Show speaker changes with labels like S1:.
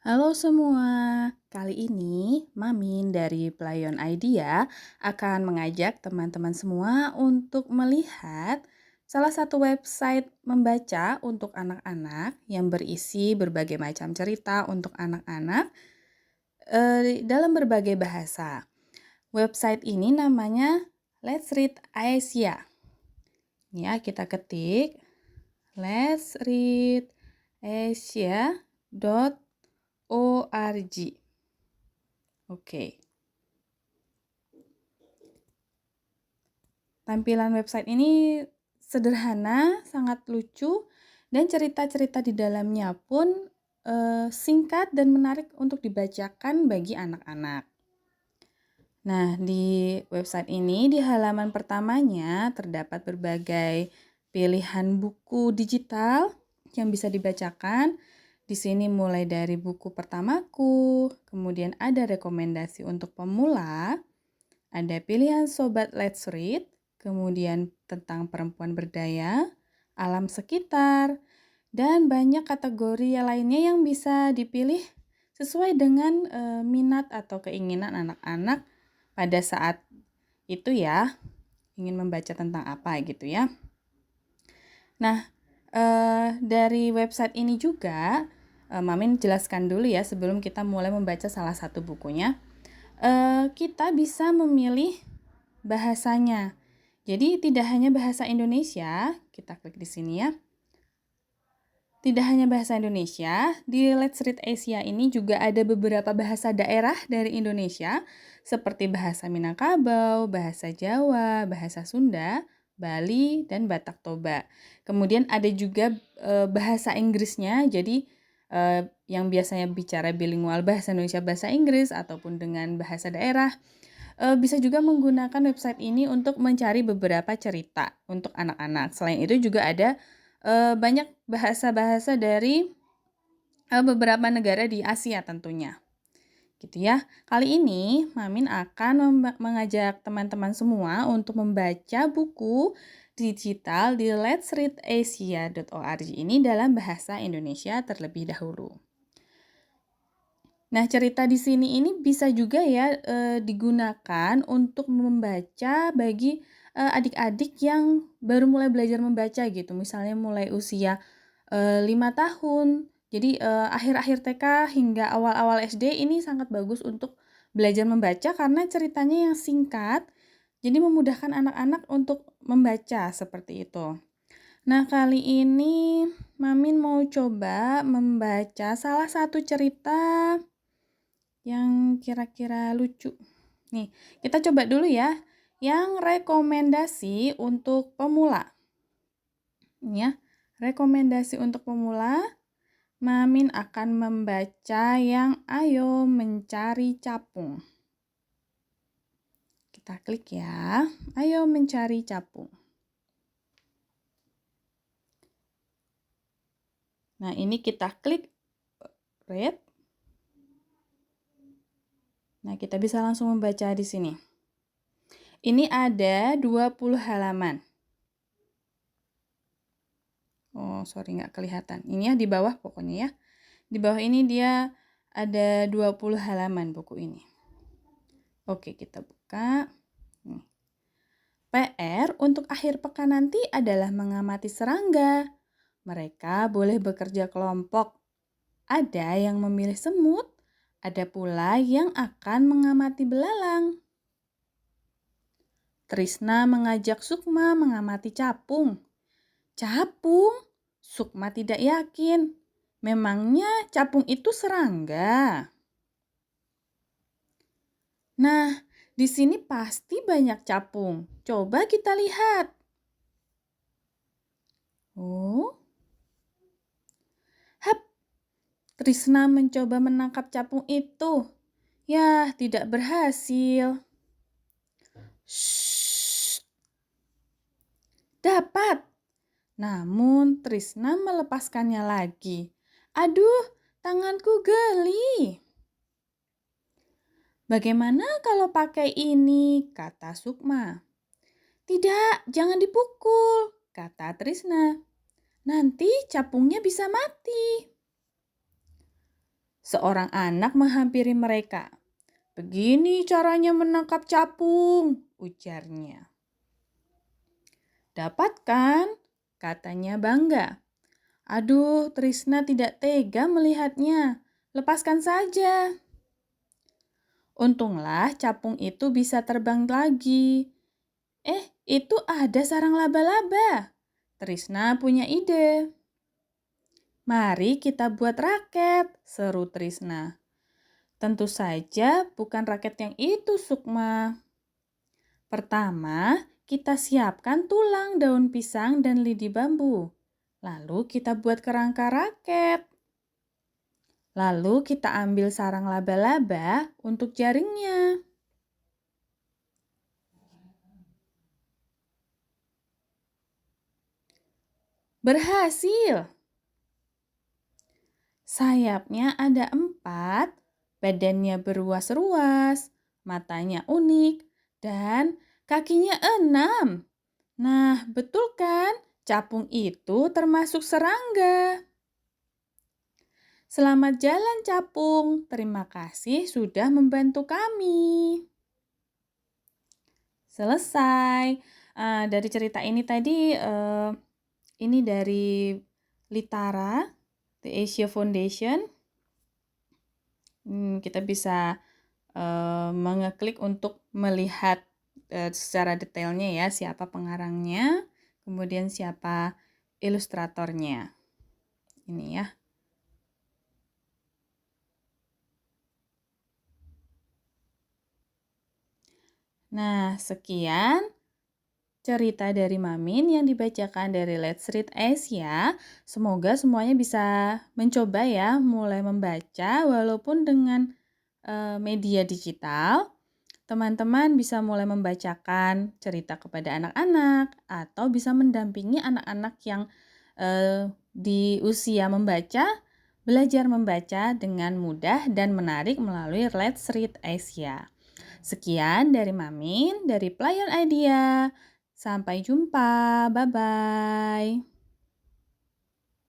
S1: Halo semua, kali ini Mamin dari Playon Idea akan mengajak teman-teman semua untuk melihat salah satu website membaca untuk anak-anak yang berisi berbagai macam cerita untuk anak-anak dalam berbagai bahasa. Website ini namanya Let's Read Asia. Ya, kita ketik Let's Read Asia.org. Oke. Tampilan website ini sederhana, sangat lucu, dan cerita-cerita di dalamnya pun singkat dan menarik untuk dibacakan bagi anak-anak. Nah, di website ini di halaman pertamanya terdapat berbagai pilihan buku digital yang bisa dibacakan. Di sini mulai dari buku pertamaku, kemudian ada rekomendasi untuk pemula, ada pilihan sobat Let's Read, kemudian tentang perempuan berdaya, alam sekitar, dan banyak kategori lainnya yang bisa dipilih sesuai dengan minat atau keinginan anak-anak pada saat itu ya, ingin membaca tentang apa gitu ya. Nah, dari website ini juga, Mamin jelaskan dulu ya sebelum kita mulai membaca salah satu bukunya. Kita bisa memilih bahasanya. Jadi tidak hanya bahasa Indonesia, kita klik di sini ya. Tidak hanya bahasa Indonesia, di Let's Read Asia ini juga ada beberapa bahasa daerah dari Indonesia, seperti bahasa Minangkabau, bahasa Jawa, bahasa Sunda, Bali, dan Batak Toba. Kemudian ada juga bahasa Inggrisnya, jadi yang biasanya bicara bilingual bahasa Indonesia bahasa Inggris ataupun dengan bahasa daerah. Bisa juga menggunakan website ini untuk mencari beberapa cerita untuk anak-anak. Selain itu juga ada banyak bahasa-bahasa dari beberapa negara di Asia tentunya. Gitu ya. Kali ini Mamin akan mengajak teman-teman semua untuk membaca buku digital di letsreadasia.org ini dalam bahasa Indonesia terlebih dahulu. Nah, cerita di sini ini bisa juga ya digunakan untuk membaca bagi adik-adik yang baru mulai belajar membaca gitu. Misalnya mulai usia 5 tahun. Jadi akhir-akhir TK hingga awal-awal SD ini sangat bagus untuk belajar membaca karena ceritanya yang singkat. Jadi memudahkan anak-anak untuk membaca seperti itu. Nah, kali ini Mamin mau coba membaca salah satu cerita yang kira-kira lucu. Nih, kita coba dulu ya. Yang rekomendasi untuk pemula. Ya, rekomendasi untuk pemula, Mamin akan membaca yang Ayo Mencari Capung. Kita klik ya. Ayo Mencari Capung. Nah, ini kita klik read. Nah, kita bisa langsung membaca di sini. Ini ada 20 halaman. Oh, sorry nggak kelihatan. Ini ya di bawah pokoknya ya. Di bawah ini dia ada 20 halaman buku ini. Oke, kita buka. Nih. PR untuk akhir pekan nanti adalah mengamati serangga. Mereka boleh bekerja kelompok. Ada yang memilih semut, ada pula yang akan mengamati belalang. Trisna mengajak Sukma mengamati capung. Capung? Sukma tidak yakin. Memangnya capung itu serangga? Nah, di sini pasti banyak capung. Coba kita lihat. Oh, hap! Trisna mencoba menangkap capung itu. Ya, tidak berhasil. Shh, dapat. Namun Trisna melepaskannya lagi. Aduh, tanganku geli. Bagaimana kalau pakai ini? Kata Sukma. Tidak, jangan dipukul, kata Trisna. Nanti capungnya bisa mati. Seorang anak menghampiri mereka. "Begini caranya menangkap capung," ujarnya. "Dapat kan?" katanya bangga. "Aduh, Trisna tidak tega melihatnya. Lepaskan saja." Untunglah capung itu bisa terbang lagi. Itu ada sarang laba-laba. Trisna punya ide. "Mari kita buat raket," seru Trisna. "Tentu saja bukan raket yang itu, Sukma. Pertama, kita siapkan tulang daun pisang dan lidi bambu. Lalu kita buat kerangka raket. Lalu kita ambil sarang laba-laba untuk jaringnya." Berhasil! Sayapnya ada 4, badannya beruas-ruas, matanya unik, dan kakinya 6. Nah, betul kan? Capung itu termasuk serangga. Selamat jalan, capung. Terima kasih sudah membantu kami. Selesai. Dari cerita ini tadi, ini dari Litara, The Asia Foundation. Kita bisa mengeklik untuk melihat secara detailnya ya, siapa pengarangnya, kemudian siapa ilustratornya. Ini ya. Nah, sekian cerita dari Mamin yang dibacakan dari Let's Read Asia. Semoga semuanya bisa mencoba ya, mulai membaca walaupun dengan media digital. Teman-teman bisa mulai membacakan cerita kepada anak-anak atau bisa mendampingi anak-anak yang di usia membaca, belajar membaca dengan mudah dan menarik melalui Let's Read Asia. Sekian dari Mamin, dari Playon Idea. Sampai jumpa, bye-bye.